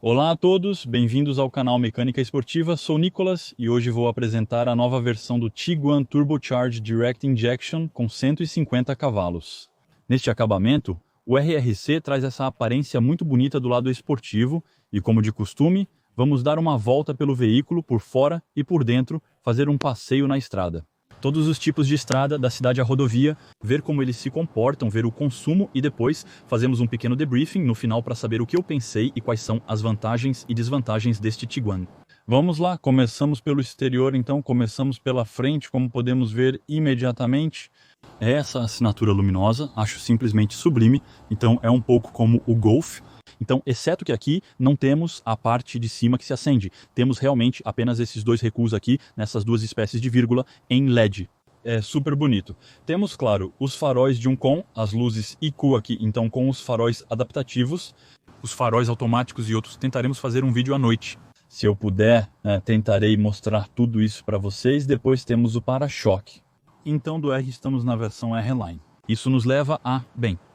Olá a todos, bem-vindos ao canal Mecânica Esportiva, sou Nicolas e hoje vou apresentar a nova versão do Tiguan Turbocharged Direct Injection com 150 cavalos. Neste acabamento, o RRC traz essa aparência muito bonita do lado esportivo e, como de costume, vamos dar uma volta pelo veículo por fora e por dentro, fazer um passeio na estrada. Todos os tipos de estrada, da cidade à rodovia, ver como eles se comportam, ver o consumo e depois fazemos um pequeno debriefing no final para saber o que eu pensei e quais são as vantagens e desvantagens deste Tiguan. Vamos lá, começamos pelo exterior então, começamos pela frente, como podemos ver imediatamente. É essa assinatura luminosa, acho simplesmente sublime, então é um pouco como o Golf. Então, exceto que aqui não temos a parte de cima que se acende. Temos realmente apenas esses dois recuos aqui, nessas duas espécies de vírgula, em LED. É super bonito. Temos, claro, os faróis de com, as luzes IQ aqui, então com os faróis adaptativos, os faróis automáticos e outros. Tentaremos fazer um vídeo à noite. Se eu puder, tentarei mostrar tudo isso para vocês. Depois temos o para-choque. Então, do R estamos na versão R-Line. Isso nos leva a,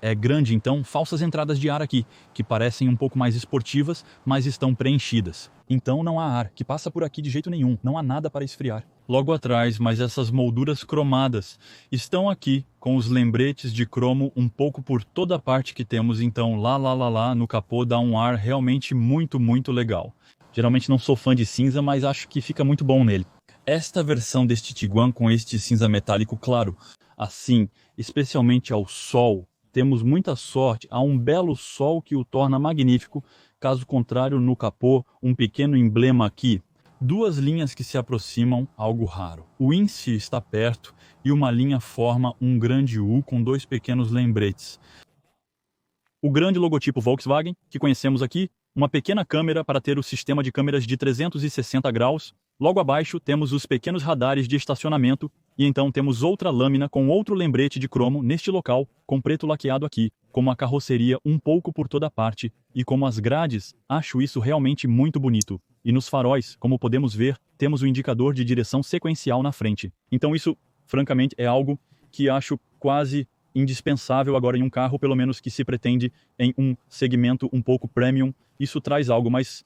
é grande então, falsas entradas de ar aqui, que parecem um pouco mais esportivas, mas estão preenchidas. Então não há ar, que passa por aqui de jeito nenhum, não há nada para esfriar. Logo atrás, mas essas molduras cromadas estão aqui, com os lembretes de cromo um pouco por toda a parte que temos, então lá no capô dá um ar realmente muito legal. Geralmente não sou fã de cinza, mas acho que fica muito bom nele. Esta versão deste Tiguan com este cinza metálico claro, assim, especialmente ao sol, temos muita sorte, há um belo sol que o torna magnífico, caso contrário no capô, um pequeno emblema aqui, duas linhas que se aproximam, algo raro. O índice está perto e uma linha forma um grande U com dois pequenos lembretes. O grande logotipo Volkswagen, que conhecemos aqui, uma pequena câmera para ter o sistema de câmeras de 360 graus, logo abaixo temos os pequenos radares de estacionamento e então temos outra lâmina com outro lembrete de cromo neste local, com preto laqueado aqui, como a carroceria um pouco por toda parte e como as grades, acho isso realmente muito bonito. E nos faróis, como podemos ver, temos o indicador de direção sequencial na frente. Então isso, francamente, é algo que acho quase indispensável agora em um carro, pelo menos que se pretende em um segmento um pouco premium. Isso traz algo mais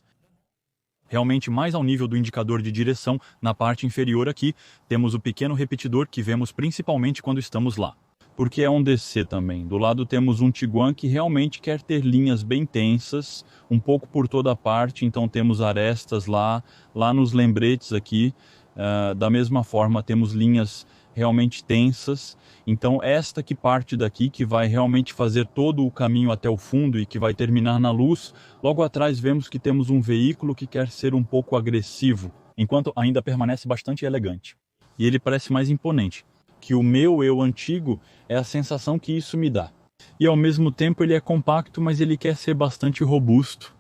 realmente mais ao nível do indicador de direção. Na parte inferior aqui temos o pequeno repetidor que vemos principalmente quando estamos lá, porque é um DC também. Do lado temos um Tiguan que realmente quer ter linhas bem tensas, um pouco por toda a parte, então temos arestas lá nos lembretes aqui. Da mesma forma temos linhas realmente tensas, então esta que parte daqui, que vai realmente fazer todo o caminho até o fundo e que vai terminar na luz. Logo atrás vemos que temos um veículo que quer ser um pouco agressivo, enquanto ainda permanece bastante elegante. E ele parece mais imponente, que o meu eu antigo é a sensação que isso me dá. E ao mesmo tempo ele é compacto, mas ele quer ser bastante robusto.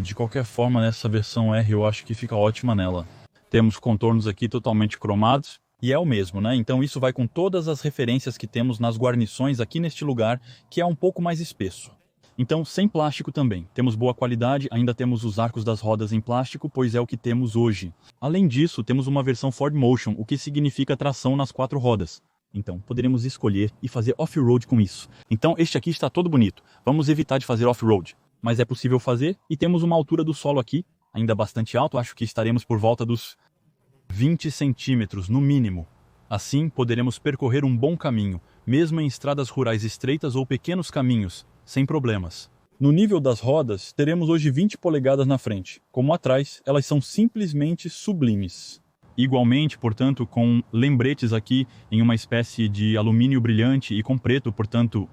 De qualquer forma, nessa versão R eu acho que fica ótima nela. Temos contornos aqui totalmente cromados, e é o mesmo, né? Então isso vai com todas as referências que temos nas guarnições aqui neste lugar, que é um pouco mais espesso. Então, sem plástico também. Temos boa qualidade, ainda temos os arcos das rodas em plástico, pois é o que temos hoje. Além disso, temos uma versão Ford Motion, o que significa tração nas 4 rodas. Então, poderemos escolher e fazer off-road com isso. Então, este aqui está todo bonito. Vamos evitar de fazer off-road. Mas é possível fazer, e temos uma altura do solo aqui, ainda bastante alto, acho que estaremos por volta dos 20 centímetros no mínimo. Assim, poderemos percorrer um bom caminho, mesmo em estradas rurais estreitas ou pequenos caminhos, sem problemas. No nível das rodas, teremos hoje 20 polegadas na frente. Como atrás, elas são simplesmente sublimes. Igualmente, portanto, com lembretes aqui em uma espécie de alumínio brilhante e com preto, portanto,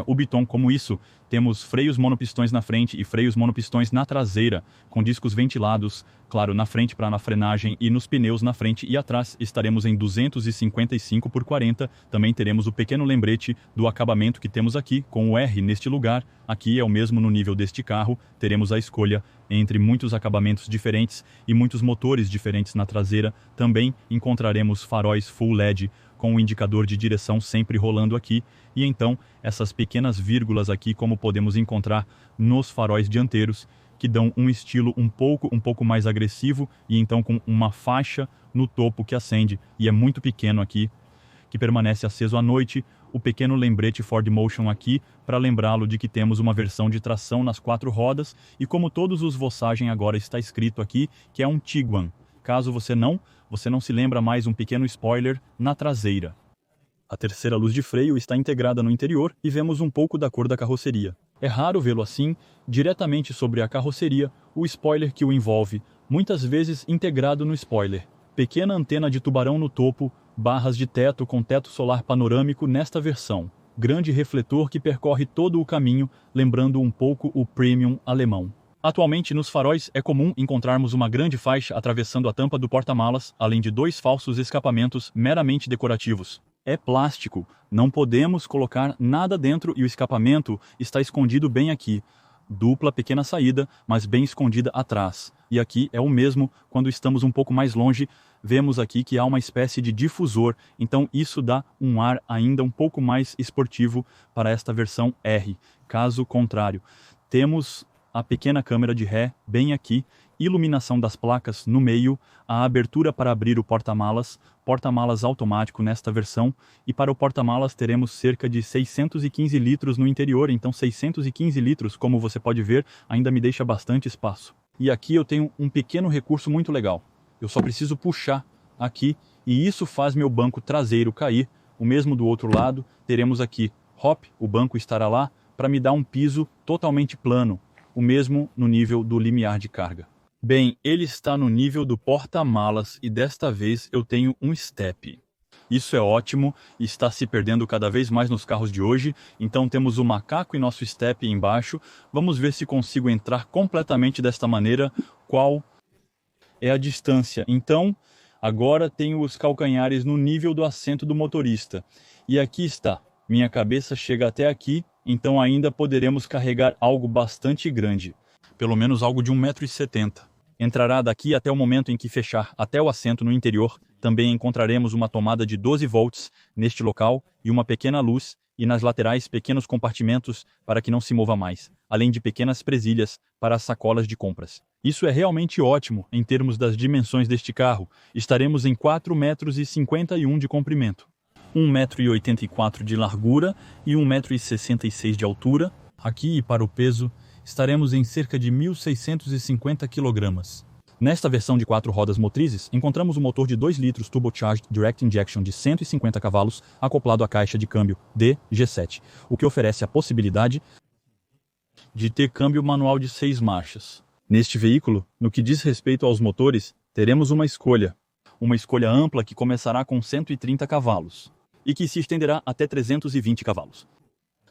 o biton como isso. Temos freios monopistões na frente e freios monopistões na traseira, com discos ventilados, claro, na frente para na frenagem e nos pneus na frente e atrás estaremos em 255 por 40. Também teremos o pequeno lembrete do acabamento que temos aqui, com o R neste lugar. Aqui é o mesmo no nível deste carro, teremos a escolha entre muitos acabamentos diferentes e muitos motores diferentes na traseira. Também encontraremos faróis full LED, com o indicador de direção sempre rolando aqui, e então essas pequenas vírgulas aqui, como podemos encontrar nos faróis dianteiros, que dão um estilo um pouco mais agressivo, e então com uma faixa no topo que acende, e é muito pequeno aqui, que permanece aceso à noite. o pequeno lembrete Ford Motion aqui para lembrá-lo de que temos uma versão de tração nas 4 rodas e como todos os Vossagem agora está escrito aqui que é um Tiguan. Caso você não se lembra, mais um pequeno spoiler na traseira. A terceira luz de freio está integrada no interior e vemos um pouco da cor da carroceria. É raro vê-lo assim, diretamente sobre a carroceria, o spoiler que o envolve, muitas vezes integrado no spoiler. Pequena antena de tubarão no topo, barras de teto com teto solar panorâmico nesta versão. Grande refletor que percorre todo o caminho, lembrando um pouco o Premium alemão. Atualmente, nos faróis, é comum encontrarmos uma grande faixa atravessando a tampa do porta-malas, além de 2 falsos escapamentos meramente decorativos. É plástico, não podemos colocar nada dentro e o escapamento está escondido bem aqui. Dupla pequena saída, mas bem escondida atrás. E aqui é o mesmo quando estamos um pouco mais longe, vemos aqui que há uma espécie de difusor, então isso dá um ar ainda um pouco mais esportivo para esta versão R. Caso contrário, temos a pequena câmera de ré bem aqui, iluminação das placas no meio, a abertura para abrir o porta-malas automático nesta versão, e para o porta-malas teremos cerca de 615 litros no interior, então 615 litros, como você pode ver, ainda me deixa bastante espaço. E aqui eu tenho um pequeno recurso muito legal, eu só preciso puxar aqui, e isso faz meu banco traseiro cair, o mesmo do outro lado, teremos aqui, hop, o banco estará lá, para me dar um piso totalmente plano, o mesmo no nível do limiar de carga. Bem, ele está no nível do porta-malas e desta vez eu tenho um step. Isso é ótimo e está se perdendo cada vez mais nos carros de hoje, então temos o macaco e nosso step embaixo. Vamos ver se consigo entrar completamente desta maneira, qual é a distância. Então, agora tenho os calcanhares no nível do assento do motorista. E aqui está, minha cabeça chega até aqui, então ainda poderemos carregar algo bastante grande, pelo menos algo de 1,70 m. Entrará daqui até o momento em que fechar até o assento no interior, também encontraremos uma tomada de 12 volts neste local e uma pequena luz, e nas laterais pequenos compartimentos para que não se mova mais, além de pequenas presilhas para as sacolas de compras. Isso é realmente ótimo em termos das dimensões deste carro, estaremos em 4,51 m de comprimento. 1,84 m de largura e 1,66 m de altura. Aqui, para o peso, estaremos em cerca de 1.650 kg. Nesta versão de 4 rodas motrizes, encontramos um motor de 2 litros turbocharged direct injection de 150 cavalos acoplado à caixa de câmbio DG7, o que oferece a possibilidade de ter câmbio manual de 6 marchas. Neste veículo, no que diz respeito aos motores, teremos uma escolha ampla que começará com 130 cavalos. E que se estenderá até 320 cavalos.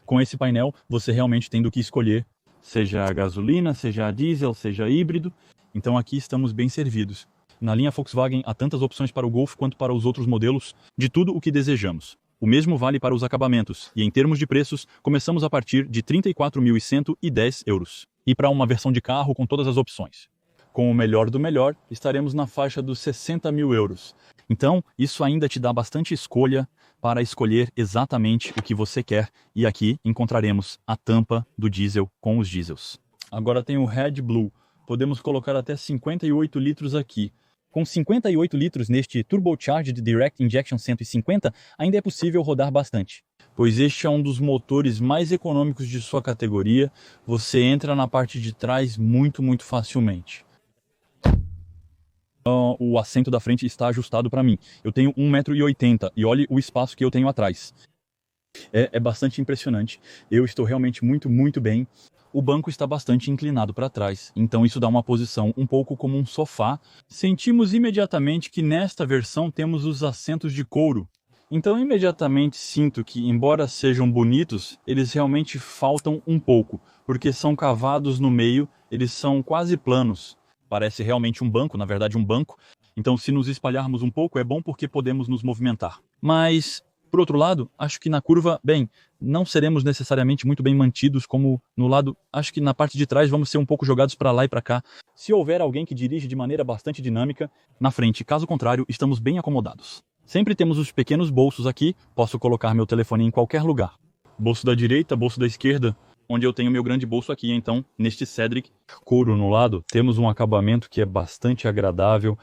Com esse painel, você realmente tem do que escolher, seja a gasolina, seja a diesel, seja híbrido, então aqui estamos bem servidos. Na linha Volkswagen há tantas opções para o Golf quanto para os outros modelos, de tudo o que desejamos. O mesmo vale para os acabamentos, e em termos de preços, começamos a partir de 34.110 euros. E para uma versão de carro com todas as opções. Com o melhor do melhor, estaremos na faixa dos 60 mil euros. Então, isso ainda te dá bastante escolha para escolher exatamente o que você quer, e aqui encontraremos a tampa do diesel com os diesels. Agora tem o Red Blue, podemos colocar até 58 litros aqui. Com 58 litros neste Turbocharged Direct Injection 150, ainda é possível rodar bastante. Pois este é um dos motores mais econômicos de sua categoria, você entra na parte de trás muito facilmente. O assento da frente está ajustado para mim. Eu tenho 1,80 m e olhe o espaço que eu tenho atrás. É bastante impressionante. Eu estou realmente muito bem. O banco está bastante inclinado para trás, então isso dá uma posição um pouco como um sofá. Sentimos imediatamente que nesta versão temos os assentos de couro. Então imediatamente sinto que, embora sejam bonitos, eles realmente faltam um pouco, porque são cavados no meio, eles são quase planos. Parece realmente um banco, na verdade um banco. Então se nos espalharmos um pouco é bom porque podemos nos movimentar. Mas, por outro lado, acho que na curva, bem, não seremos necessariamente muito bem mantidos como no lado. Acho que na parte de trás vamos ser um pouco jogados para lá e para cá. Se houver alguém que dirige de maneira bastante dinâmica, na frente, caso contrário, estamos bem acomodados. Sempre temos os pequenos bolsos aqui, posso colocar meu telefone em qualquer lugar. Bolso da direita, bolso da esquerda, onde eu tenho meu grande bolso aqui, então, neste Cedric. Couro no lado, temos um acabamento que é bastante agradável.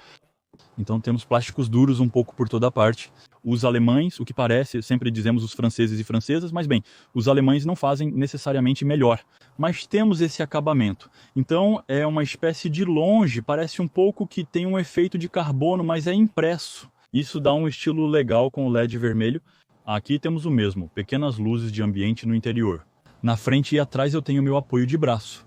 Então temos plásticos duros um pouco por toda parte. Os alemães, o que parece, sempre dizemos os franceses e francesas, mas bem, os alemães não fazem necessariamente melhor. Mas temos esse acabamento. Então é uma espécie de longe, parece um pouco que tem um efeito de carbono, mas é impresso. Isso dá um estilo legal com o LED vermelho. Aqui temos o mesmo, pequenas luzes de ambiente no interior. Na frente e atrás eu tenho meu apoio de braço.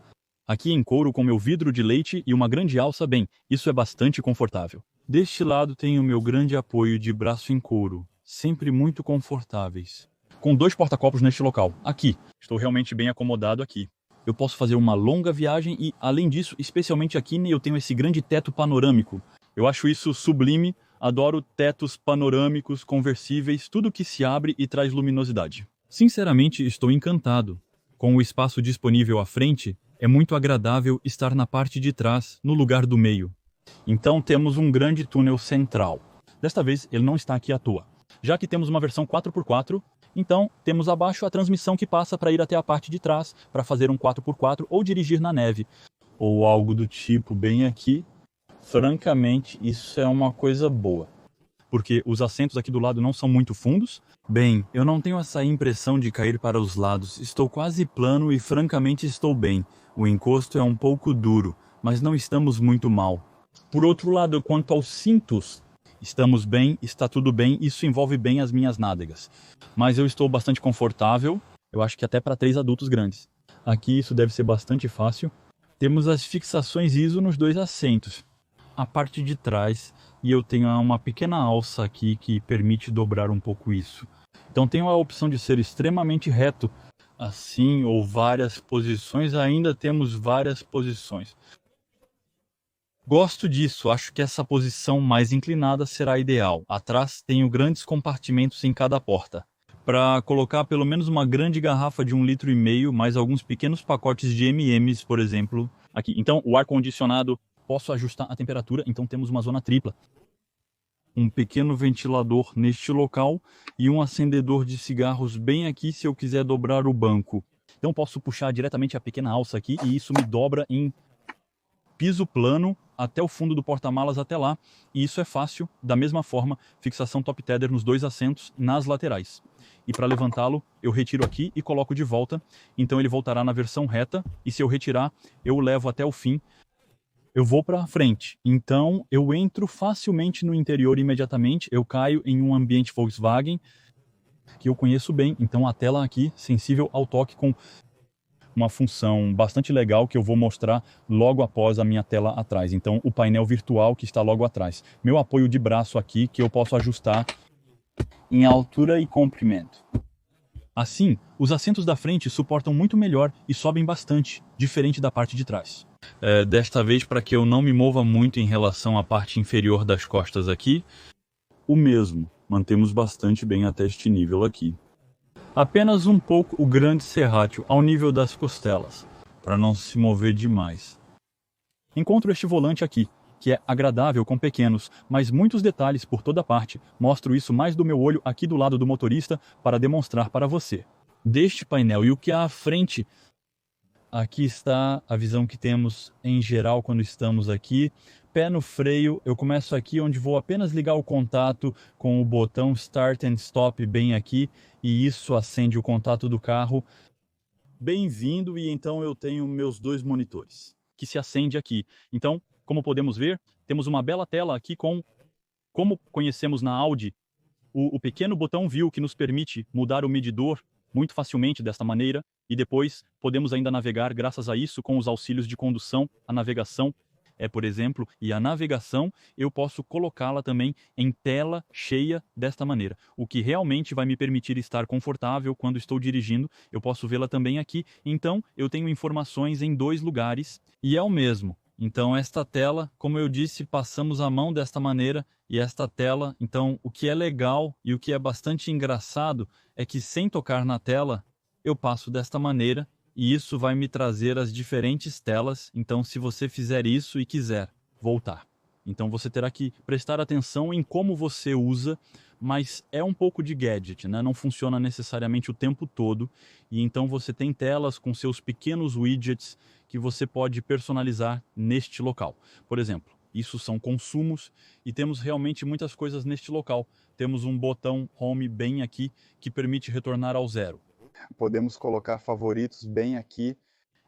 Aqui em couro com meu vidro de leite e uma grande alça, bem, isso é bastante confortável. Deste lado tenho meu grande apoio de braço em couro, sempre muito confortáveis. Com 2 porta-copos neste local, aqui. Estou realmente bem acomodado aqui. Eu posso fazer uma longa viagem e, além disso, especialmente aqui, eu tenho esse grande teto panorâmico. Eu acho isso sublime, adoro tetos panorâmicos, conversíveis, tudo que se abre e traz luminosidade. Sinceramente, estou encantado. Com o espaço disponível à frente, é muito agradável estar na parte de trás, no lugar do meio. Então temos um grande túnel central. Desta vez ele não está aqui à toa. Já que temos uma versão 4x4, então temos abaixo a transmissão que passa para ir até a parte de trás, para fazer um 4x4 ou dirigir na neve, ou algo do tipo bem aqui. Francamente, isso é uma coisa boa, porque os assentos aqui do lado não são muito fundos. Bem, eu não tenho essa impressão de cair para os lados, estou quase plano e francamente estou bem. O encosto é um pouco duro, mas não estamos muito mal. Por outro lado, quanto aos cintos, estamos bem, está tudo bem, isso envolve bem as minhas nádegas. Mas eu estou bastante confortável, eu acho que até para 3 adultos grandes. Aqui isso deve ser bastante fácil. Temos as fixações ISO nos 2 assentos. A parte de trás, e eu tenho uma pequena alça aqui que permite dobrar um pouco isso. Então tenho a opção de ser extremamente reto, assim, ou várias posições, ainda temos várias posições. Gosto disso, acho que essa posição mais inclinada será ideal. Atrás tenho grandes compartimentos em cada porta, para colocar pelo menos uma grande garrafa de 1,5 litros, mais alguns pequenos pacotes de M&M's, por exemplo, aqui. Então o ar-condicionado, posso ajustar a temperatura, então temos uma zona tripla. Um pequeno ventilador neste local e um acendedor de cigarros bem aqui se eu quiser dobrar o banco. Então posso puxar diretamente a pequena alça aqui e isso me dobra em piso plano até o fundo do porta-malas até lá, e isso é fácil, da mesma forma, fixação top tether nos 2 assentos nas laterais. E para levantá-lo, eu retiro aqui e coloco de volta, então ele voltará na versão reta, e se eu retirar, eu o levo até o fim, eu vou para frente. Então eu entro facilmente no interior imediatamente, eu caio em um ambiente Volkswagen, que eu conheço bem, então a tela aqui, sensível ao toque com uma função bastante legal que eu vou mostrar logo após a minha tela atrás. Então, o painel virtual que está logo atrás. Meu apoio de braço aqui que eu posso ajustar em altura e comprimento. Assim, os assentos da frente suportam muito melhor e sobem bastante, diferente da parte de trás. Desta vez, para que eu não me mova muito em relação à parte inferior das costas aqui, o mesmo. Mantemos bastante bem até este nível aqui. Apenas um pouco o grande serrátil ao nível das costelas, para não se mover demais. Encontro este volante aqui, que é agradável com pequenos, mas muitos detalhes por toda parte. Mostro isso mais do meu olho aqui do lado do motorista para demonstrar para você. Deste painel e o que há à frente, aqui está a visão que temos em geral quando estamos aqui. Pé no freio, eu começo aqui onde vou apenas ligar o contato com o botão Start and Stop bem aqui, e isso acende o contato do carro. Bem-vindo, e então eu tenho meus 2 monitores, que se acende aqui. Então, como podemos ver, temos uma bela tela aqui com, como conhecemos na Audi, o pequeno botão View que nos permite mudar o medidor muito facilmente desta maneira, e depois podemos ainda navegar graças a isso com os auxílios de condução, a navegação, por exemplo, e a navegação eu posso colocá-la também em tela cheia desta maneira, o que realmente vai me permitir estar confortável quando estou dirigindo. Eu posso vê-la também aqui, então eu tenho informações em 2 lugares e é o mesmo. Então esta tela, como eu disse, passamos a mão desta maneira, e esta tela, então o que é legal e o que é bastante engraçado é que sem tocar na tela eu passo desta maneira, e isso vai me trazer as diferentes telas. Então se você fizer isso e quiser voltar, então você terá que prestar atenção em como você usa, mas é um pouco de gadget, né? Não funciona necessariamente o tempo todo, e então você tem telas com seus pequenos widgets que você pode personalizar neste local. Por exemplo, isso são consumos, e temos realmente muitas coisas neste local. Temos um botão Home bem aqui, que permite retornar ao zero. Podemos colocar favoritos bem aqui.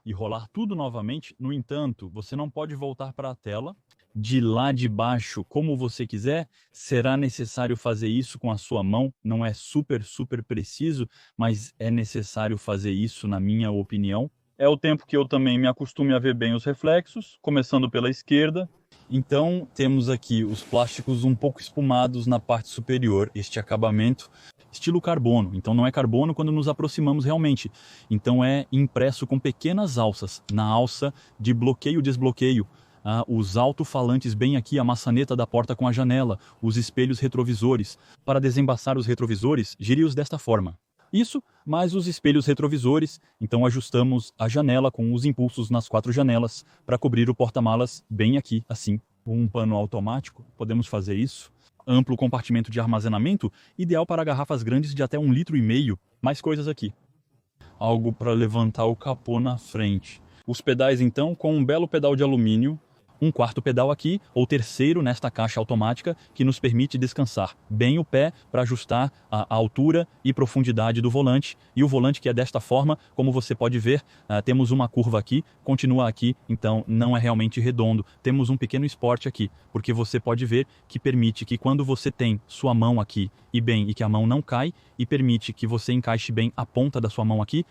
E rolar tudo novamente. No entanto, você não pode voltar para a tela de lá de baixo como você quiser. Será necessário fazer isso com a sua mão. Não é super preciso, mas é necessário fazer isso, na minha opinião. É o tempo que eu também me acostume a ver bem os reflexos, começando pela esquerda. Então, temos aqui os plásticos um pouco espumados na parte superior, este acabamento estilo carbono. Então não é carbono quando nos aproximamos realmente. Então é impresso com pequenas alças, na alça de bloqueio e desbloqueio. Os alto-falantes bem aqui, a maçaneta da porta com a janela, os espelhos retrovisores. Para desembaçar os retrovisores, gire-os desta forma. Isso, mais os espelhos retrovisores, então ajustamos a janela com os impulsos nas 4 janelas para cobrir o porta-malas bem aqui, assim. Um pano automático, podemos fazer isso. Amplo compartimento de armazenamento, ideal para garrafas grandes de até 1,5 litro. Mais coisas aqui. Algo para levantar o capô na frente. Os pedais então com um belo pedal de alumínio, um quarto pedal aqui, ou terceiro nesta caixa automática, que nos permite descansar bem o pé para ajustar a altura e profundidade do volante. E o volante que é desta forma, como você pode ver, temos uma curva aqui, continua aqui, então não é realmente redondo. Temos um pequeno esporte aqui, porque você pode ver que permite que quando você tem sua mão aqui e que a mão não cai, e permite que você encaixe bem a ponta da sua mão aqui,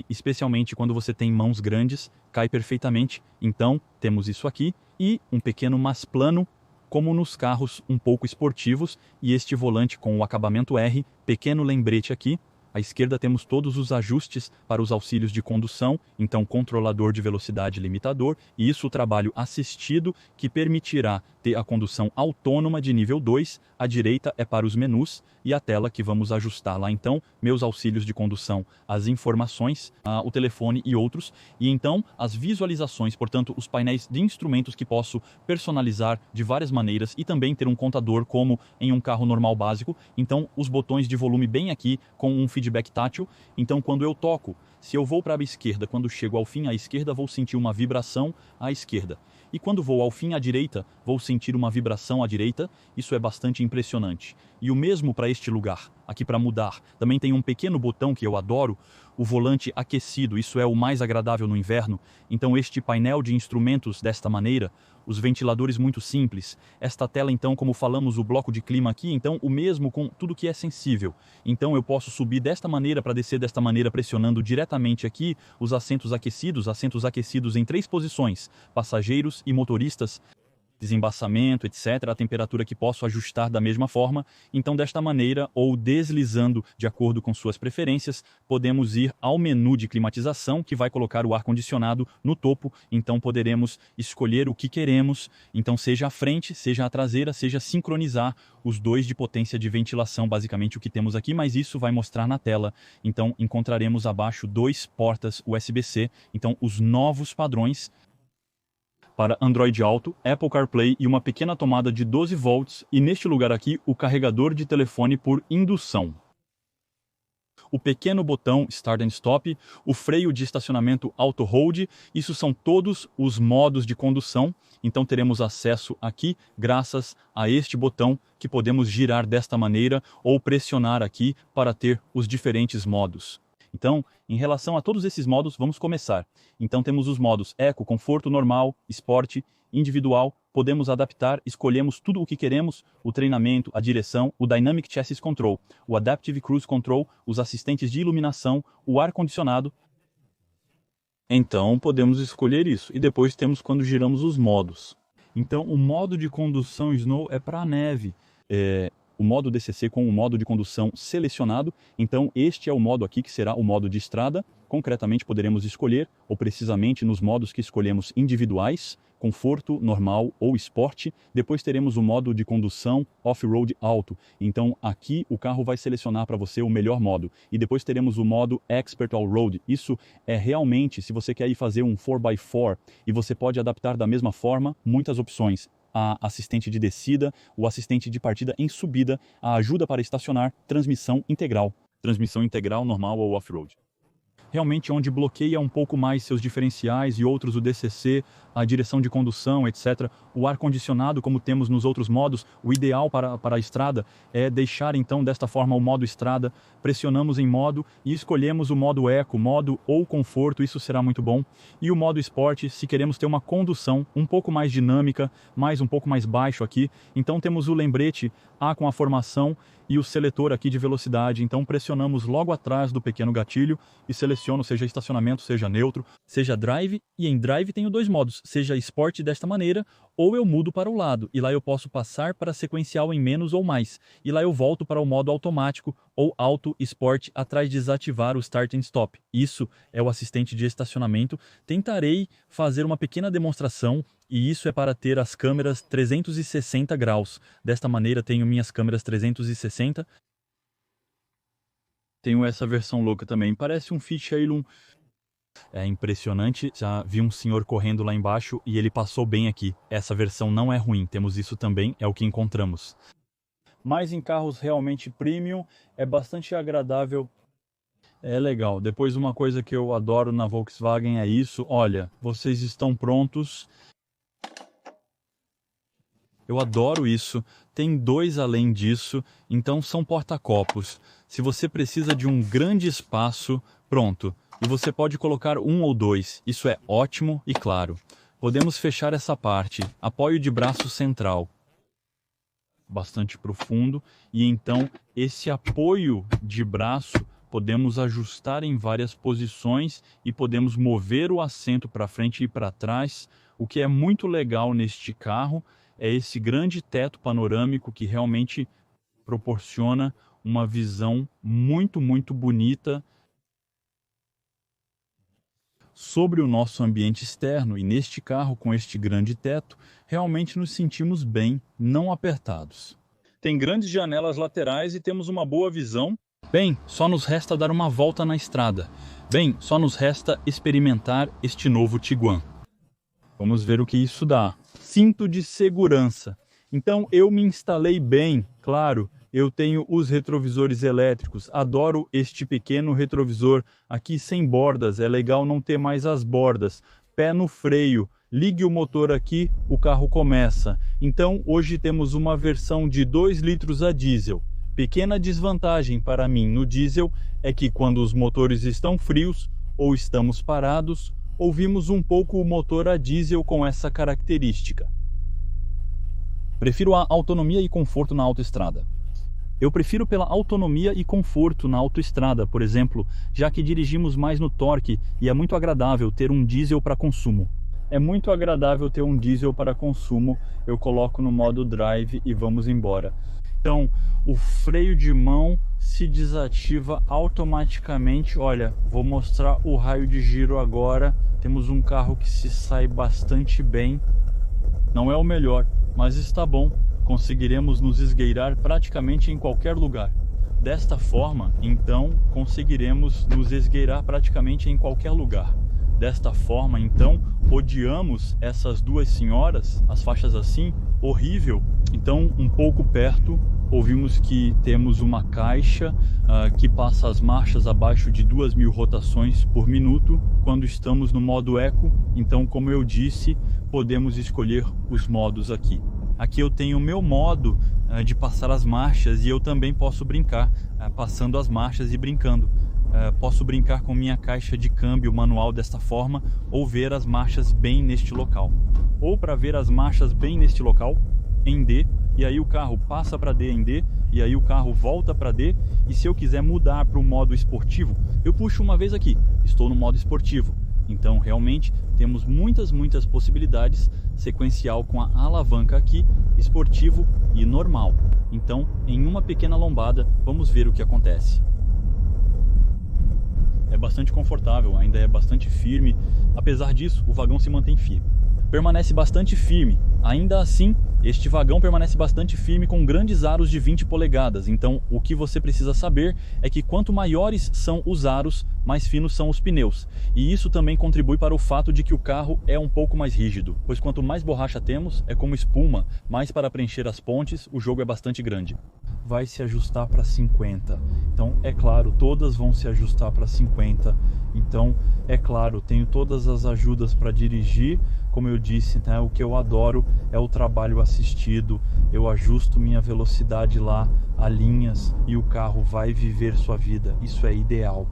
especialmente quando você tem mãos grandes, cai perfeitamente. Então, temos isso aqui e um pequeno mas plano, como nos carros um pouco esportivos, e este volante com o acabamento R, pequeno lembrete aqui. À esquerda temos todos os ajustes para os auxílios de condução, então controlador de velocidade limitador, e isso o trabalho assistido que permitirá ter a condução autônoma de nível 2, à direita é para os menus, e a tela que vamos ajustar lá então, meus auxílios de condução, as informações, o telefone e outros, e então as visualizações, portanto os painéis de instrumentos que posso personalizar de várias maneiras e também ter um contador como em um carro normal básico, então os botões de volume bem aqui com um feedback tátil, então quando eu toco, se eu vou para a esquerda, quando chego ao fim à esquerda vou sentir uma vibração à esquerda. E quando vou ao fim à direita, vou sentir uma vibração à direita, isso é bastante impressionante. E o mesmo para este lugar, aqui para mudar. Também tem um pequeno botão que eu adoro, o volante aquecido, isso é o mais agradável no inverno. Então este painel de instrumentos desta maneira, os ventiladores muito simples. Esta tela então, como falamos, o bloco de clima aqui, então o mesmo com tudo que é sensível. Então eu posso subir desta maneira para descer desta maneira, pressionando diretamente aqui os assentos aquecidos em 3 posições, passageiros e motoristas, desembaçamento, etc., a temperatura que posso ajustar da mesma forma. Então, desta maneira, ou deslizando de acordo com suas preferências, podemos ir ao menu de climatização, que vai colocar o ar-condicionado no topo. Então, poderemos escolher o que queremos. Então, seja a frente, seja a traseira, seja sincronizar os dois de potência de ventilação, basicamente o que temos aqui, mas isso vai mostrar na tela. Então, encontraremos abaixo 2 portas USB-C. Então, os novos padrões para Android Auto, Apple CarPlay e uma pequena tomada de 12 volts, e neste lugar aqui o carregador de telefone por indução. O pequeno botão Start and Stop, o freio de estacionamento Auto Hold, isso são todos os modos de condução, então teremos acesso aqui graças a este botão que podemos girar desta maneira ou pressionar aqui para ter os diferentes modos. Então, em relação a todos esses modos, vamos começar. Então temos os modos Eco, Conforto, Normal, Esporte, Individual. Podemos adaptar, escolhemos tudo o que queremos, o treinamento, a direção, o Dynamic Chassis Control, o Adaptive Cruise Control, os assistentes de iluminação, o ar-condicionado. Então podemos escolher isso. E depois temos quando giramos os modos. Então o modo de condução Snow é para a neve. O modo DCC com o modo de condução selecionado. Então este é o modo aqui que será o modo de estrada. Concretamente poderemos escolher, ou precisamente nos modos que escolhemos individuais, conforto, normal ou esporte. Depois teremos o modo de condução off-road alto. Então aqui o carro vai selecionar para você o melhor modo. E depois teremos o modo expert all-road. Isso é realmente, se você quer ir fazer um 4x4 e você pode adaptar da mesma forma, muitas opções. A assistente de descida, o assistente de partida em subida, a ajuda para estacionar, transmissão integral normal ou off-road. realmente onde bloqueia um pouco mais seus diferenciais e outros o DCC, a direção de condução, etc. O ar-condicionado, como temos nos outros modos, o ideal para a estrada é deixar então desta forma o modo estrada, pressionamos em modo e escolhemos o modo eco, modo ou conforto, isso será muito bom. E o modo esporte, se queremos ter uma condução um pouco mais dinâmica, um pouco mais baixo aqui, então temos o lembrete A com a formação e o seletor aqui de velocidade, então pressionamos logo atrás do pequeno gatilho e seleciono seja estacionamento, seja neutro, seja drive, e em drive tenho dois modos, seja esporte desta maneira, ou eu mudo para o lado, e lá eu posso passar para sequencial em menos ou mais, e lá eu volto para o modo automático ou auto esporte atrás de desativar o start and stop. Isso é o assistente de estacionamento. Tentarei fazer uma pequena demonstração, e isso é para ter as câmeras 360 graus. Desta maneira tenho minhas câmeras 360. Tenho essa versão louca também, parece um Fiat Ailun. É impressionante, já vi um senhor correndo lá embaixo e ele passou bem aqui. Essa versão não é ruim, temos isso também, é o que encontramos. Mas em carros realmente premium, é bastante agradável. É legal. Depois uma coisa que eu adoro na Volkswagen é isso. Olha, vocês estão prontos. Eu adoro isso. Tem dois além disso, então são porta-copos. Se você precisa de um grande espaço, pronto. E você pode colocar um ou dois. Isso é ótimo e claro. Podemos fechar essa parte. Apoio de braço central. Bastante profundo. E então esse apoio de braço podemos ajustar em várias posições e podemos mover o assento para frente e para trás. O que é muito legal neste carro é esse grande teto panorâmico que realmente proporciona uma visão muito, muito bonita sobre o nosso ambiente externo. E neste carro, com este grande teto, realmente nos sentimos bem, não apertados. Tem grandes janelas laterais e temos uma boa visão. Bem, só nos resta dar uma volta na estrada. Bem, só nos resta experimentar este novo Tiguan. Vamos ver o que isso dá. Cinto de segurança. Então eu me instalei bem, claro. Eu tenho os retrovisores elétricos, adoro este pequeno retrovisor aqui sem bordas, é legal não ter mais as bordas. Pé no freio, ligue o motor aqui, o carro começa. Então hoje temos uma versão de 2 litros a diesel. Pequena desvantagem para mim no diesel é que quando os motores estão frios ou estamos parados, ouvimos um pouco o motor a diesel com essa característica. Prefiro a autonomia e conforto na autoestrada. Eu prefiro pela autonomia e conforto na autoestrada, por exemplo, já que dirigimos mais no torque e é muito agradável ter um diesel para consumo. É muito agradável ter um diesel para consumo, eu coloco no modo drive e vamos embora. Então, o freio de mão se desativa automaticamente. Olha, vou mostrar o raio de giro agora. Temos um carro que se sai bastante bem. Não é o melhor, mas está bom. Conseguiremos nos esgueirar praticamente em qualquer lugar. Desta forma, então, conseguiremos nos esgueirar praticamente em qualquer lugar. Desta forma, então, odiamos essas duas senhoras, as faixas assim, horrível. Então, um pouco perto, ouvimos que temos uma caixa que passa as marchas abaixo de 2.000 rotações por minuto quando estamos no modo eco. Então, como eu disse, podemos escolher os modos aqui. Aqui eu tenho o meu modo de passar as marchas e eu também posso brincar passando as marchas e brincando. Posso brincar com minha caixa de câmbio manual desta forma ou ver as marchas bem neste local. Ou para ver as marchas bem neste local, em D, e aí o carro passa para D em D, e aí o carro volta para D, e se eu quiser mudar para o modo esportivo, eu puxo uma vez aqui, estou no modo esportivo. Então realmente temos muitas possibilidades, sequencial com a alavanca aqui, esportivo e normal. Então em uma pequena lombada vamos ver o que acontece. É bastante confortável, ainda é bastante firme, apesar disso o vagão se mantém firme. Permanece bastante firme, ainda assim este vagão permanece bastante firme com grandes aros de 20 polegadas, então o que você precisa saber é que quanto maiores são os aros, mais finos são os pneus. E isso também contribui para o fato de que o carro é um pouco mais rígido, pois quanto mais borracha temos, é como espuma, mais para preencher as pontes, o jogo é bastante grande. vai se ajustar para 50. Então, é claro, todas vão se ajustar para 50. Então, é claro, tenho todas as ajudas para dirigir. Como eu disse, né, o que eu adoro é o trabalho assistido. Eu ajusto minha velocidade lá a linhas e o carro vai viver sua vida. Isso é ideal.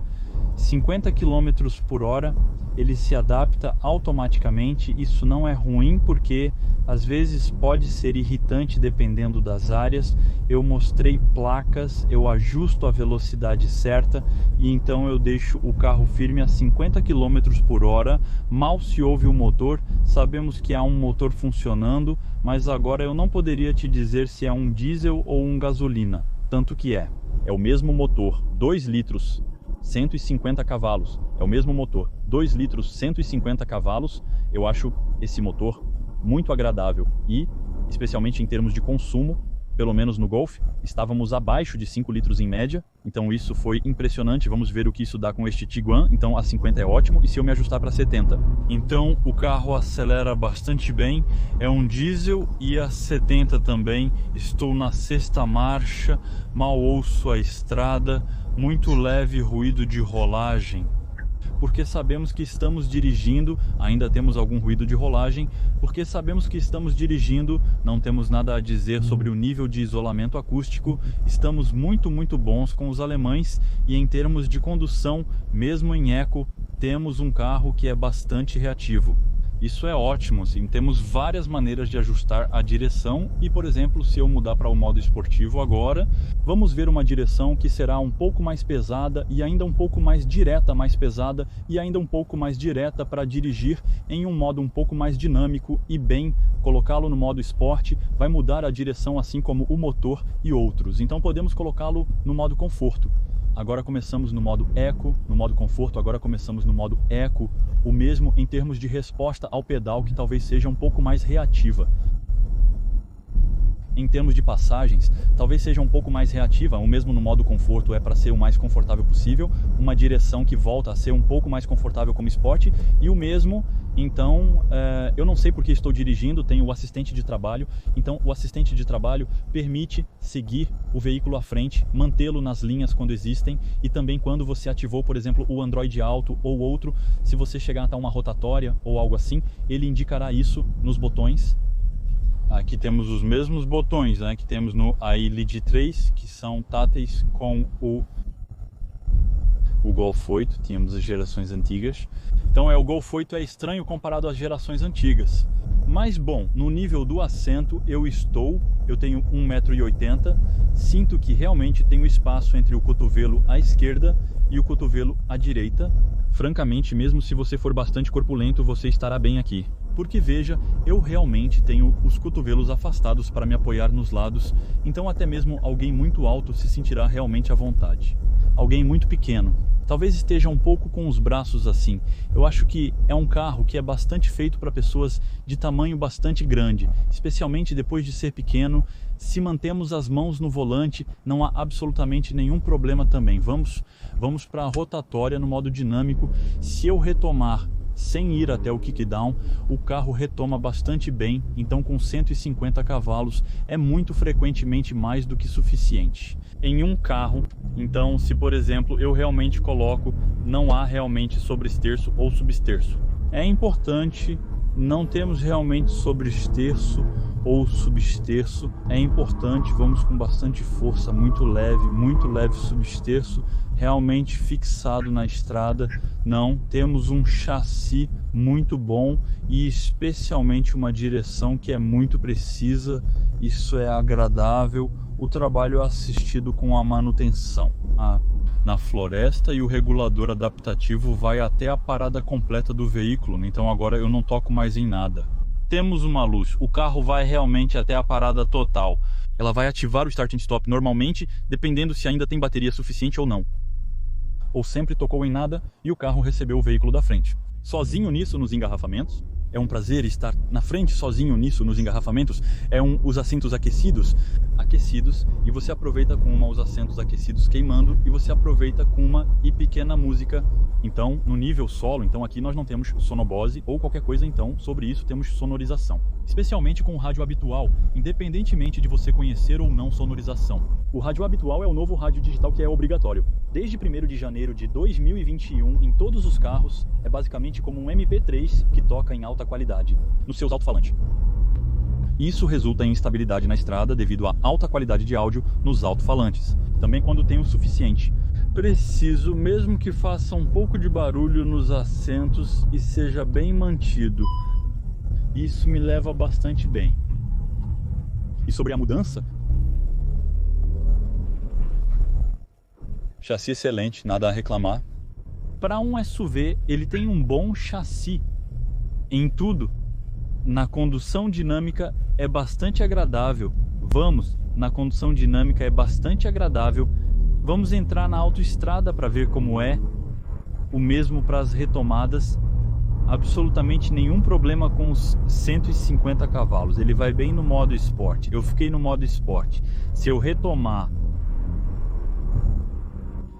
50 km por hora, ele se adapta automaticamente. Isso não é ruim porque às vezes pode ser irritante dependendo das áreas. Eu mostrei placas, eu ajusto a velocidade certa e então eu deixo o carro firme a 50 km por hora. Mal se ouve o motor, sabemos que há um motor funcionando, mas agora eu não poderia te dizer se é um diesel ou um gasolina, tanto que é o mesmo motor, 2 litros, 150 cavalos, é o mesmo motor, 2 litros, 150 cavalos. Eu acho esse motor muito agradável e, especialmente em termos de consumo, pelo menos no Golf, estávamos abaixo de 5 litros em média, então isso foi impressionante. Vamos ver o que isso dá com este Tiguan. Então a 50 é ótimo, e se eu me ajustar para 70? Então o carro acelera bastante bem, é um diesel, e a 70 também. Estou na 6ª marcha, mal ouço a estrada, muito leve ruído de rolagem, porque sabemos que estamos dirigindo. Ainda temos algum ruído de rolagem, porque sabemos que estamos dirigindo, não temos nada a dizer sobre o nível de isolamento acústico. Estamos muito bons com os alemães, e em termos de condução, mesmo em eco, temos um carro que é bastante reativo. Isso é ótimo, assim. Temos várias maneiras de ajustar a direção e, por exemplo, se eu mudar para o modo esportivo agora, vamos ver uma direção que será um pouco mais pesada e ainda um pouco mais direta, mais pesada e ainda um pouco mais direta para dirigir em um modo um pouco mais dinâmico e bem. Colocá-lo no modo esporte vai mudar a direção, assim como o motor e outros. Então podemos colocá-lo no modo conforto. Agora começamos no modo eco, no modo conforto, agora começamos no modo eco. O mesmo em termos de resposta ao pedal, que talvez seja um pouco mais reativa. Em termos de passagens, talvez seja um pouco mais reativa. O mesmo no modo conforto é para ser o mais confortável possível. Uma direção que volta a ser um pouco mais confortável como esporte. E o mesmo, então, eu não sei porque estou dirigindo, tenho o assistente de trabalho. Então, o assistente de trabalho permite seguir o veículo à frente, mantê-lo nas linhas quando existem. E também quando você ativou, por exemplo, o Android Auto ou outro, se você chegar até uma rotatória ou algo assim, ele indicará isso nos botões. Aqui temos os mesmos botões, né, que temos no iLead 3, que são táteis com o Golf 8, tínhamos as gerações antigas. Então o Golf 8 é estranho comparado às gerações antigas. Mas bom, no nível do assento eu tenho 1,80 m, sinto que realmente tenho espaço entre o cotovelo à esquerda e o cotovelo à direita. Francamente, mesmo se você for bastante corpulento, você estará bem aqui. Porque veja, eu realmente tenho os cotovelos afastados para me apoiar nos lados, então até mesmo alguém muito alto se sentirá realmente à vontade. Alguém muito pequeno talvez esteja um pouco com os braços assim. Eu acho que é um carro que é bastante feito para pessoas de tamanho bastante grande, especialmente depois de ser pequeno. Se mantemos as mãos no volante, não há absolutamente nenhum problema também. Vamos para a rotatória no modo dinâmico. Se eu retomar sem ir até o kickdown, o carro retoma bastante bem, então com 150 cavalos é muito frequentemente mais do que suficiente. Em um carro, então, se por exemplo eu realmente coloco, não há realmente sobreesterço ou substerço. É importante, não temos realmente sobreesterço ou substerço, é importante, vamos com bastante força, muito leve substerço, realmente fixado na estrada. Não, temos um chassi muito bom e especialmente uma direção que é muito precisa. Isso é agradável. O trabalho é assistido com a manutenção na floresta, e o regulador adaptativo vai até a parada completa do veículo, então agora eu não toco mais em nada. Temos uma luz, o carro vai realmente até a parada total. Ela vai ativar o Start and Stop normalmente, dependendo se ainda tem bateria suficiente ou não. Ou sempre tocou em nada e o carro recebeu o veículo da frente. Sozinho nisso nos engarrafamentos. É um prazer estar na frente sozinho nisso nos engarrafamentos. Os assentos aquecidos, e você aproveita com os assentos aquecidos queimando, e você aproveita com uma pequena música. Então, no nível solo, então aqui nós não temos sonobose ou qualquer coisa, então sobre isso temos sonorização. especialmente com o rádio habitual, independentemente de você conhecer ou não sonorização. O rádio habitual é o novo rádio digital que é obrigatório. Desde 1º de janeiro de 2021, em todos os carros, é basicamente como um MP3 que toca em alta qualidade, nos seus alto-falantes. Isso resulta em instabilidade na estrada devido à alta qualidade de áudio nos alto-falantes, também quando tem o suficiente. Preciso mesmo que faça um pouco de barulho nos assentos e seja bem mantido. Isso me leva bastante bem. E sobre a mudança? Chassi excelente, nada a reclamar. Para um SUV, ele tem um bom chassi. Em tudo, na condução dinâmica é bastante agradável. Na condução dinâmica é bastante agradável. Vamos entrar na autoestrada para ver como é. O mesmo para as retomadas. Absolutamente nenhum problema com os 150 cavalos. Ele vai bem no modo esporte. Eu fiquei no modo esporte. Se eu retomar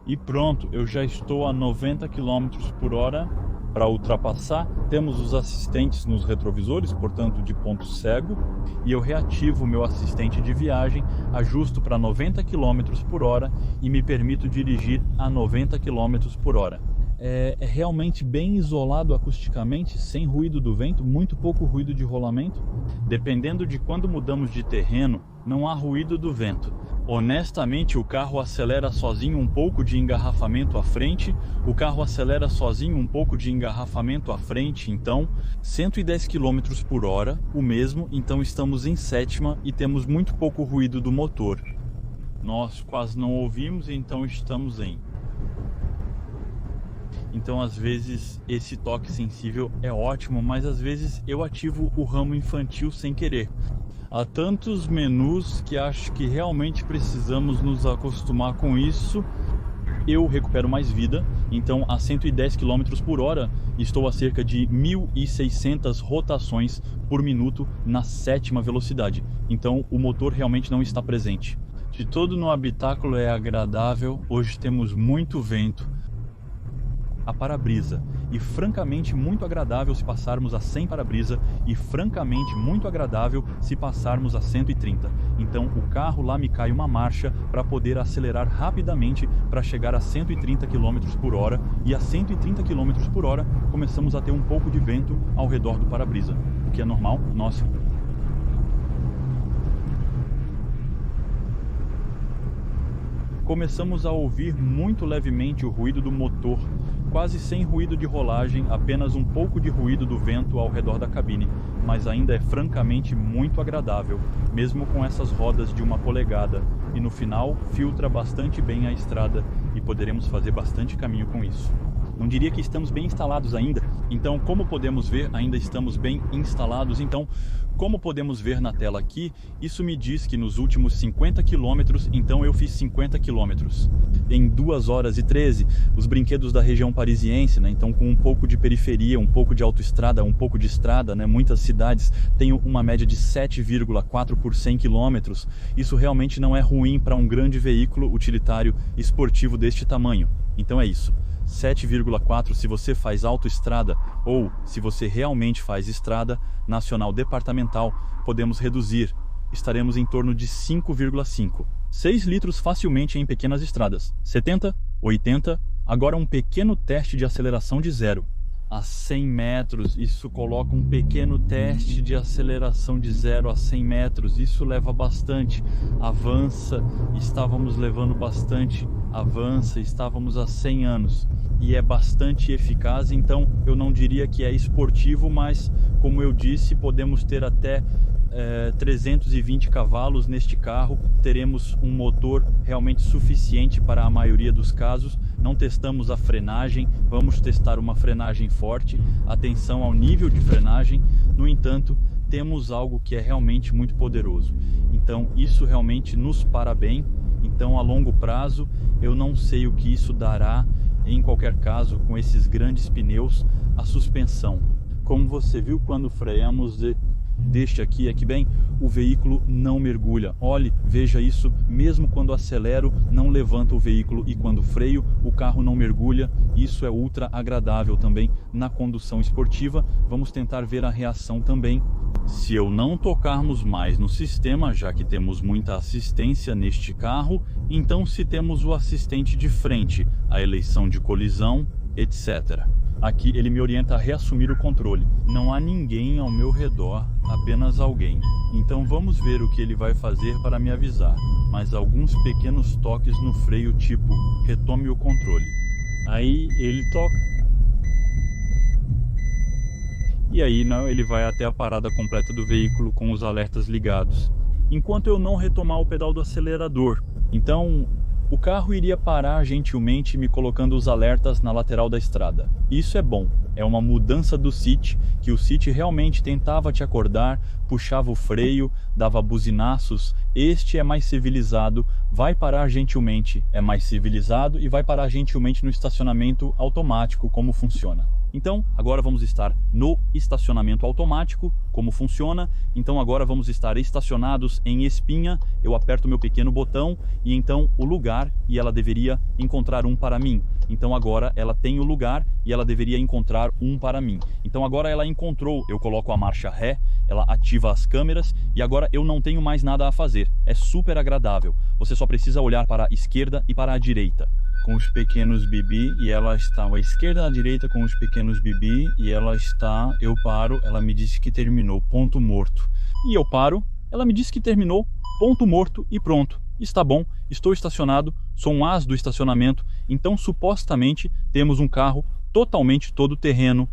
e pronto, eu já estou a 90 km por hora para ultrapassar. Temos os assistentes nos retrovisores, portanto de ponto cego, e eu reativo o meu assistente de viagem, ajusto para 90 km por hora e me permito dirigir a 90 km por hora. É realmente bem isolado acusticamente, sem ruído do vento, muito pouco ruído de rolamento. Dependendo de quando mudamos de terreno, não há ruído do vento. Honestamente, o carro acelera sozinho um pouco de engarrafamento à frente, então 110 km por hora, o mesmo, então estamos em sétima e temos muito pouco ruído do motor. Nós quase não ouvimos, então estamos em... Então, às vezes, esse toque sensível é ótimo, mas às vezes eu ativo o ramo infantil sem querer. Há tantos menus que acho que realmente precisamos nos acostumar com isso. Eu recupero mais vida, então a 110 km por hora estou a cerca de 1.600 rotações por minuto na 7ª velocidade. Então o motor realmente não está presente. De todo no habitáculo é agradável, hoje temos muito vento. A para-brisa, e francamente muito agradável se passarmos a 100 para-brisa e francamente muito agradável se passarmos a 130. Então o carro lá me cai uma marcha para poder acelerar rapidamente para chegar a 130 km por hora, e a 130 km por hora começamos a ter um pouco de vento ao redor do para-brisa, o que é normal. Nossa. Começamos a ouvir muito levemente o ruído do motor, quase sem ruído de rolagem, apenas um pouco de ruído do vento ao redor da cabine, mas ainda é francamente muito agradável, mesmo com essas rodas de 1 polegada, e no final filtra bastante bem a estrada e poderemos fazer bastante caminho com isso. Não diria que estamos bem instalados ainda, então como podemos ver, ainda estamos bem instalados. Então, como podemos ver na tela aqui, isso me diz que nos últimos 50 km, então eu fiz 50 km em 2 horas e 13, os brinquedos da região parisiense, né? Então com um pouco de periferia, um pouco de autoestrada, um pouco de estrada, né? Muitas cidades têm uma média de 7,4 por 100 km. Isso realmente não é ruim para um grande veículo utilitário esportivo deste tamanho. Então é isso. 7,4 se você faz autoestrada, ou se você realmente faz estrada nacional departamental, podemos reduzir, estaremos em torno de 5,5. 6 litros facilmente em pequenas estradas, 70, 80, agora um pequeno teste de aceleração de 0. A 100 metros, isso coloca um pequeno teste de aceleração de 0 a 100 metros, isso leva bastante, avança, estávamos levando bastante, avança, estávamos há 100 anos e é bastante eficaz. Então eu não diria que é esportivo, mas como eu disse, podemos ter até 320 cavalos neste carro, teremos um motor realmente suficiente para a maioria dos casos. Não testamos a frenagem, vamos testar uma frenagem forte, atenção ao nível de frenagem. No entanto, temos algo que é realmente muito poderoso, então isso realmente nos para bem. Então a longo prazo eu não sei o que isso dará, em qualquer caso, com esses grandes pneus. A suspensão, como você viu quando freamos deste aqui, é que bem, o veículo não mergulha. Olhe, veja isso, mesmo quando acelero não levanta o veículo, e quando freio o carro não mergulha. Isso é ultra agradável também na condução esportiva. Vamos tentar ver a reação também. Se eu não tocarmos mais no sistema, já que temos muita assistência neste carro, então se temos o assistente de frente, a eleição de colisão, etc. Aqui ele me orienta a reassumir o controle. Não há ninguém ao meu redor, apenas alguém. Então vamos ver o que ele vai fazer para me avisar. Mas alguns pequenos toques no freio, tipo, retome o controle. Aí ele toca. E aí ele vai até a parada completa do veículo com os alertas ligados. Enquanto eu não retomar o pedal do acelerador. Então o carro iria parar gentilmente me colocando os alertas na lateral da estrada. Isso é bom, é uma mudança do City, que o City realmente tentava te acordar, puxava o freio, dava buzinaços. Este é mais civilizado, vai parar gentilmente, é mais civilizado e vai parar gentilmente no estacionamento automático, como funciona. Então, agora vamos estar no estacionamento automático, como funciona. Então agora vamos estar estacionados em espinha, eu aperto meu pequeno botão e então o lugar, e ela deveria encontrar um para mim. Então agora ela tem o lugar e ela deveria encontrar um para mim. Então agora ela encontrou, eu coloco a marcha ré, ela ativa as câmeras e agora eu não tenho mais nada a fazer. É super agradável, você só precisa olhar para a esquerda e para a direita. Com os pequenos bibi e ela está à esquerda, à direita com os pequenos bibi e ela está, eu paro, ela me disse que terminou, ponto morto. E eu paro, ela me disse que terminou, ponto morto e pronto. Está bom, estou estacionado, sou um as do estacionamento, então supostamente temos um carro totalmente todo terreno.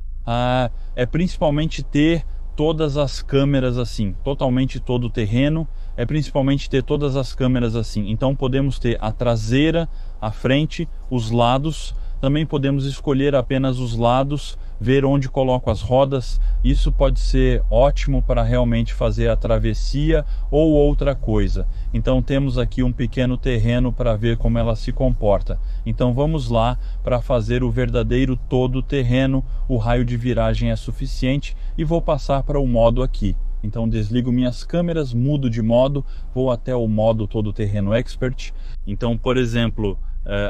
É principalmente ter todas as câmeras assim, totalmente todo terreno, é principalmente ter todas as câmeras assim. Então podemos ter a traseira, a frente, os lados, também podemos escolher apenas os lados, ver onde coloco as rodas. Isso pode ser ótimo para realmente fazer a travessia ou outra coisa. Então temos aqui um pequeno terreno para ver como ela se comporta. Então vamos lá para fazer o verdadeiro todo terreno. O raio de viragem é suficiente e vou passar para o modo aqui. Então desligo minhas câmeras, mudo de modo, vou até o modo todo terreno expert. Então, por exemplo,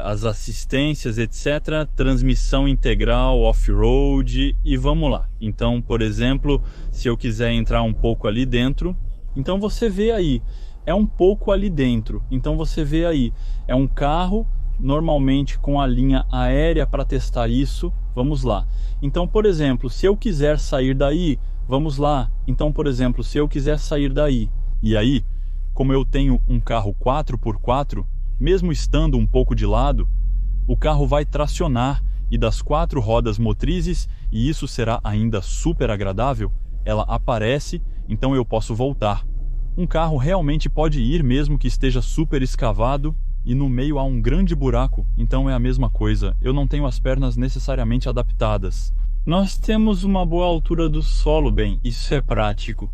as assistências, etc, transmissão integral, off-road e vamos lá. Então, por exemplo, se eu quiser entrar um pouco ali dentro, então você vê aí, é um pouco ali dentro. Então você vê aí, é um carro normalmente com a linha aérea para testar isso. Vamos lá. Então, por exemplo, se eu quiser sair daí, vamos lá. Então, por exemplo, se eu quiser sair daí, e aí, como eu tenho um carro 4x4, mesmo estando um pouco de lado, o carro vai tracionar e das 4 rodas motrizes, e isso será ainda super agradável, ela aparece, então eu posso voltar. Um carro realmente pode ir mesmo que esteja super escavado e no meio há um grande buraco, então é a mesma coisa, eu não tenho as pernas necessariamente adaptadas. Nós temos uma boa altura do solo, bem, isso é prático.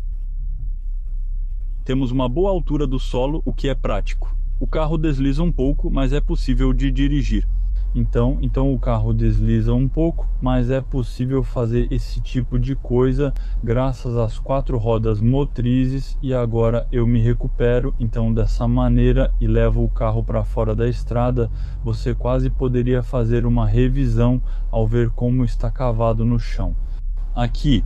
Temos uma boa altura do solo, o que é prático. O carro desliza um pouco, mas é possível de dirigir. Então o carro desliza um pouco, mas é possível fazer esse tipo de coisa graças às 4 rodas motrizes. E agora eu me recupero, então dessa maneira, e levo o carro para fora da estrada. Você quase poderia fazer uma revisão ao ver como está cavado no chão. Aqui,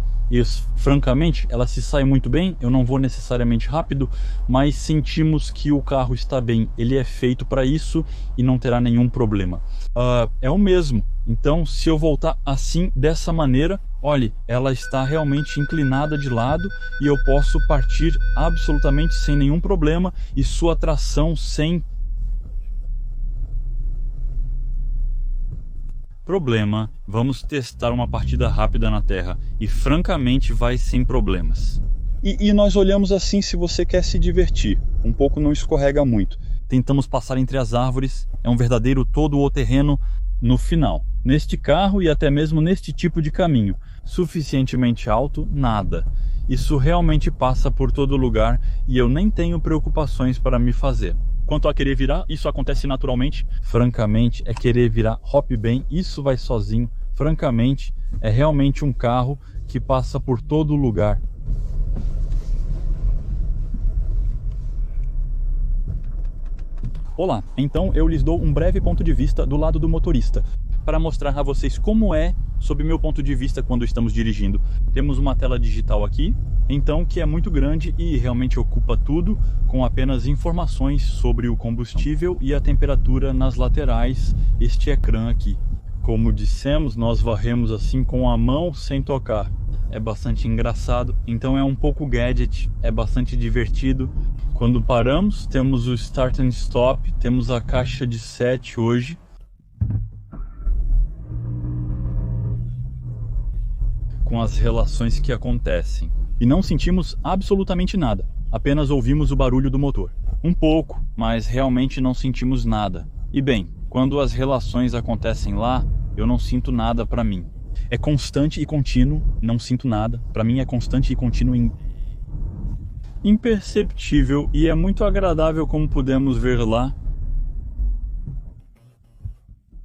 francamente, ela se sai muito bem, eu não vou necessariamente rápido, mas sentimos que o carro está bem, ele é feito para isso e não terá nenhum problema. É o mesmo, então se eu voltar assim, dessa maneira, olhe, ela está realmente inclinada de lado e eu posso partir absolutamente sem nenhum problema e sua tração sem problema. Vamos testar uma partida rápida na terra e francamente vai sem problemas. E nós olhamos assim se você quer se divertir, um pouco não escorrega muito. Tentamos passar entre as árvores, é um verdadeiro todo-terreno no final. Neste carro e até mesmo neste tipo de caminho, suficientemente alto, nada. Isso realmente passa por todo lugar e eu nem tenho preocupações para me fazer. Quanto a querer virar, isso acontece naturalmente. Francamente, é querer virar hop bem, isso vai sozinho. Francamente, é realmente um carro que passa por todo lugar. Olá, então eu lhes dou um breve ponto de vista do lado do motorista, para mostrar a vocês como é, sob meu ponto de vista, quando estamos dirigindo. Temos uma tela digital aqui, então, que é muito grande e realmente ocupa tudo, com apenas informações sobre o combustível e a temperatura nas laterais, este ecrã aqui. Como dissemos, nós varremos assim com a mão sem tocar. É bastante engraçado, então é um pouco gadget, é bastante divertido. Quando paramos, temos o Start and Stop, temos a caixa de 7 hoje. Com as relações que acontecem. E não sentimos absolutamente nada, apenas ouvimos o barulho do motor. Um pouco, mas realmente não sentimos nada. E bem, quando as relações acontecem lá, eu não sinto nada para mim. É constante e contínuo, não sinto nada. Para mim é constante e contínuo imperceptível e é muito agradável, como pudemos ver lá.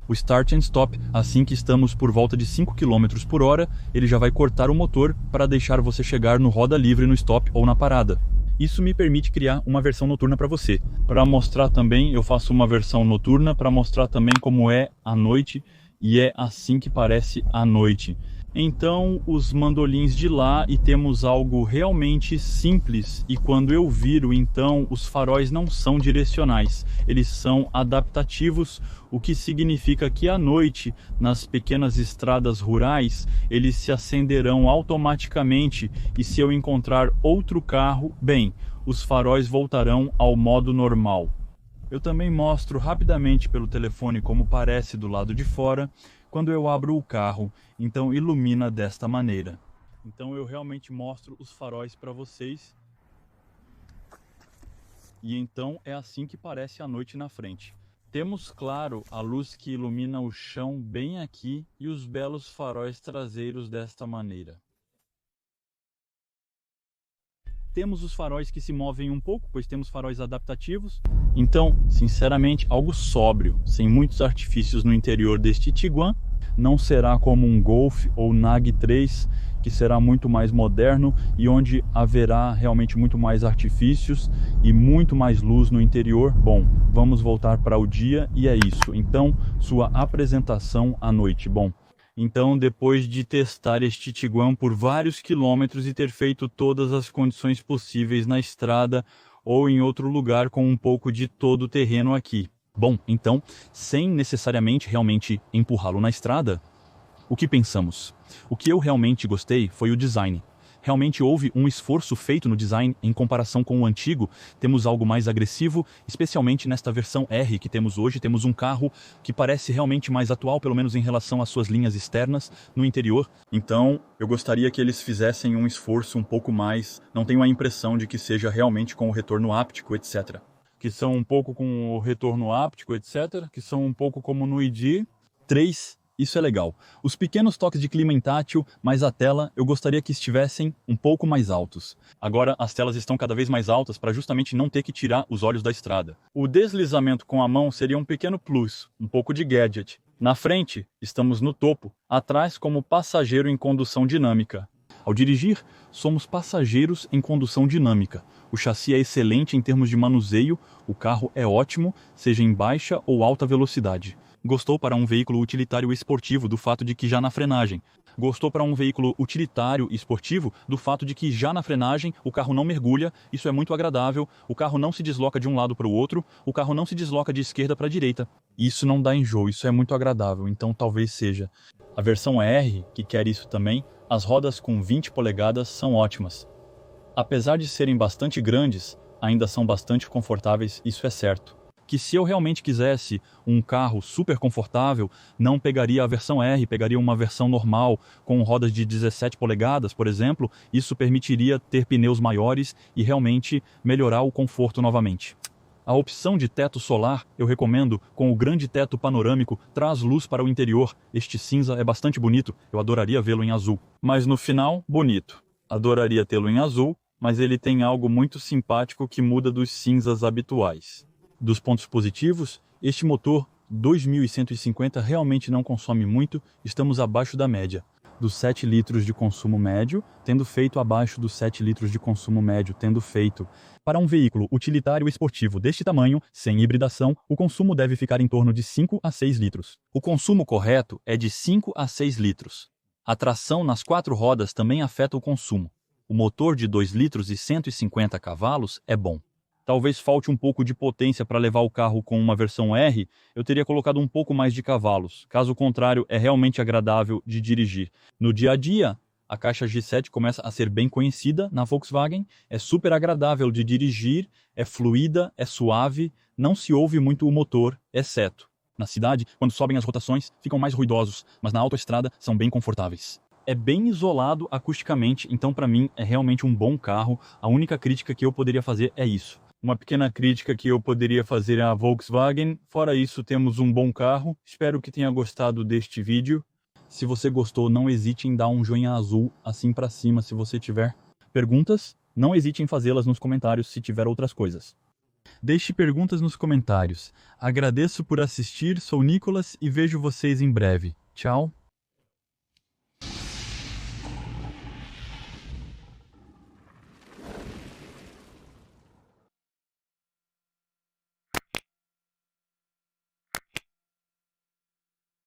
O Start and Stop, assim que estamos por volta de 5 km por hora, ele já vai cortar o motor para deixar você chegar no roda livre no stop ou na parada. Isso me permite criar uma versão noturna para você. Para mostrar também, eu faço uma versão noturna para mostrar também como é à noite, e é assim que parece à noite. Então, os mandolins de lá e temos algo realmente simples, e quando eu viro, então, os faróis não são direcionais, eles são adaptativos, o que significa que à noite, nas pequenas estradas rurais, eles se acenderão automaticamente, e se eu encontrar outro carro, bem, os faróis voltarão ao modo normal. Eu também mostro rapidamente pelo telefone como parece do lado de fora, quando eu abro o carro, então ilumina desta maneira. Então eu realmente mostro os faróis para vocês. E então é assim que parece à noite na frente. Temos, claro, a luz que ilumina o chão bem aqui e os belos faróis traseiros desta maneira. Temos os faróis que se movem um pouco, pois temos faróis adaptativos. Então, sinceramente, algo sóbrio, sem muitos artifícios no interior deste Tiguan. Não será como um Golf ou Nag 3, que será muito mais moderno e onde haverá realmente muito mais artifícios e muito mais luz no interior. Bom, vamos voltar para o dia e é isso. Então, sua apresentação à noite. Bom, então, depois de testar este Tiguan por vários quilômetros e ter feito todas as condições possíveis na estrada ou em outro lugar com um pouco de todo o terreno aqui. Bom, então, sem necessariamente realmente empurrá-lo na estrada, o que pensamos? O que eu realmente gostei foi o design. Realmente houve um esforço feito no design em comparação com o antigo. Temos algo mais agressivo, especialmente nesta versão R que temos hoje. Temos um carro que parece realmente mais atual, pelo menos em relação às suas linhas externas no interior. Então, eu gostaria que eles fizessem um esforço um pouco mais. Não tenho a impressão de que seja realmente com o retorno áptico, etc. Que são um pouco com o retorno áptico, etc. Que são um pouco como no ID 3. Isso é legal. Os pequenos toques de clima em tátil, mas a tela eu gostaria que estivessem um pouco mais altos. Agora as telas estão cada vez mais altas para justamente não ter que tirar os olhos da estrada. O deslizamento com a mão seria um pequeno plus, um pouco de gadget. Na frente, estamos no topo, atrás como passageiro em condução dinâmica. Ao dirigir, somos passageiros em condução dinâmica. O chassi é excelente em termos de manuseio, o carro é ótimo, seja em baixa ou alta velocidade. Gostou para um veículo utilitário esportivo do fato de que já na frenagem. Gostou para um veículo utilitário esportivo do fato de que já na frenagem o carro não mergulha, isso é muito agradável, o carro não se desloca de um lado para o outro, o carro não se desloca de esquerda para a direita. Isso não dá enjoo, isso é muito agradável, então talvez seja. A versão R, que quer isso também, as rodas com 20 polegadas são ótimas. Apesar de serem bastante grandes, ainda são bastante confortáveis, isso é certo. Que se eu realmente quisesse um carro super confortável, não pegaria a versão R, pegaria uma versão normal, com rodas de 17 polegadas, por exemplo, isso permitiria ter pneus maiores e realmente melhorar o conforto novamente. A opção de teto solar, eu recomendo, com o grande teto panorâmico, traz luz para o interior. Este cinza é bastante bonito, eu adoraria vê-lo em azul. Mas no final, bonito. Adoraria tê-lo em azul, mas ele tem algo muito simpático que muda dos cinzas habituais. Dos pontos positivos, este motor 2150 realmente não consome muito, estamos abaixo da média. dos 7 litros de consumo médio, tendo feito abaixo dos 7 litros de consumo médio, tendo feito. Para um veículo utilitário esportivo deste tamanho, sem hibridação, o consumo deve ficar em torno de 5 a 6 litros. O consumo correto é de 5 a 6 litros. A tração nas 4 rodas também afeta o consumo. O motor de 2 litros e 150 cavalos é bom. Talvez falte um pouco de potência para levar o carro com uma versão R, eu teria colocado um pouco mais de cavalos. Caso contrário, é realmente agradável de dirigir. No dia a dia, a caixa G7 começa a ser bem conhecida na Volkswagen, é super agradável de dirigir, é fluida, é suave, não se ouve muito o motor, exceto. Na cidade, quando sobem as rotações, ficam mais ruidosos, mas na autoestrada são bem confortáveis. É bem isolado acusticamente, então para mim é realmente um bom carro. A única crítica que eu poderia fazer é isso. Uma pequena crítica que eu poderia fazer à Volkswagen. Fora isso, temos um bom carro. Espero que tenha gostado deste vídeo. Se você gostou, não hesite em dar um joinha azul assim para cima se você tiver perguntas. Não hesite em fazê-las nos comentários se tiver outras coisas. Deixe perguntas nos comentários. Agradeço por assistir, sou Nicolas e vejo vocês em breve. Tchau!